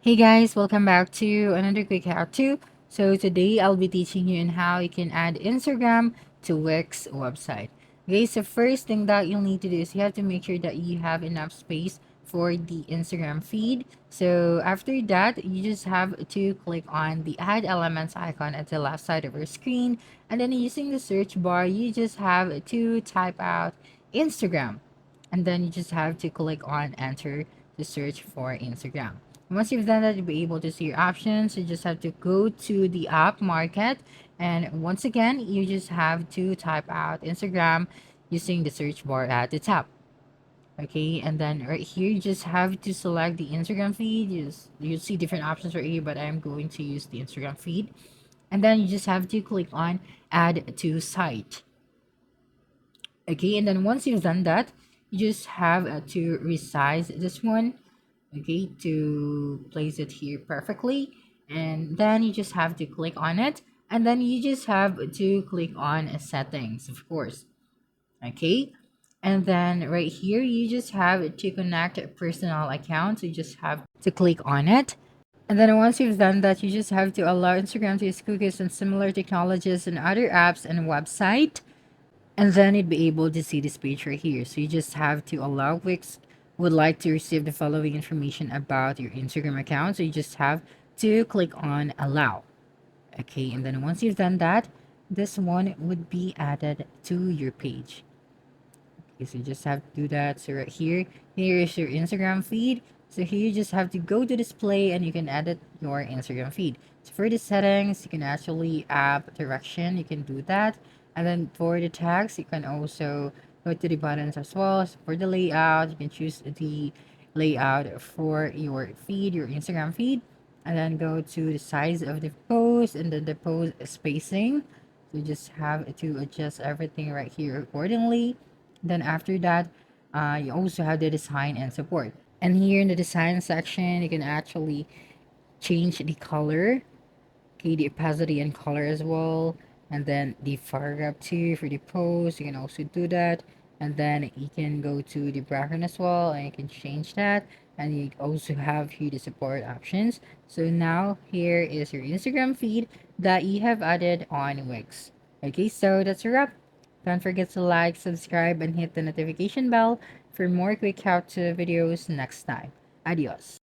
Hey guys, welcome back to another quick how-to. So today I'll be teaching you on how you can add Instagram to Wix website. Okay, so first thing that you'll need to do is you have to make sure that you have enough space for the Instagram feed. So after that, you just have to click on the add elements icon at the left side of your screen. And then using the search bar, you just have to type out Instagram. And then you just have to click on enter to search for Instagram. Once you've done that, you'll be able to see your options. You just have to go to the app market. And once again, you just have to type out Instagram using the search bar at the top. Okay, and then right here, you just have to select the Instagram feed. You see different options right here, but I'm going to use the Instagram feed. And then you just have to click on add to site. Okay, and then once you've done that, you just have to resize this one, okay, to place it here perfectly. And then you just have to click on it, and then you just have to click on settings, of course. Okay, and then right here you just have to connect a personal account, so you just have to click on it. And then once you've done that, you just have to allow Instagram to use cookies and similar technologies and other apps and website. And then you'd be able to see this page right here. So you just have to allow Wix would like to receive the following information about your Instagram account. So you just have to click on allow. Okay, and then once you've done that, this one would be added to your page. Okay, so you just have to do that. So right here is your Instagram feed. So here you just have to go to display and you can edit your Instagram feed. So for the settings, you can actually app direction, you can do that. And then for the tags, you can also go to the buttons as well. So for the layout, you can choose the layout for your feed, your Instagram feed. And then go to the size of the post and then the post spacing. So you just have to adjust everything right here accordingly. Then after that, you also have the design and support. And here in the design section, you can actually change the color, okay, the opacity and color as well. And then the paragraph too for the post, you can also do that. And then you can go to the background as well, and you can change that. And you also have here the support options. So now here is your Instagram feed that you have added on Wix. Okay, so that's a wrap. Don't forget to like, subscribe, and hit the notification bell for more quick how-to videos next time. Adios.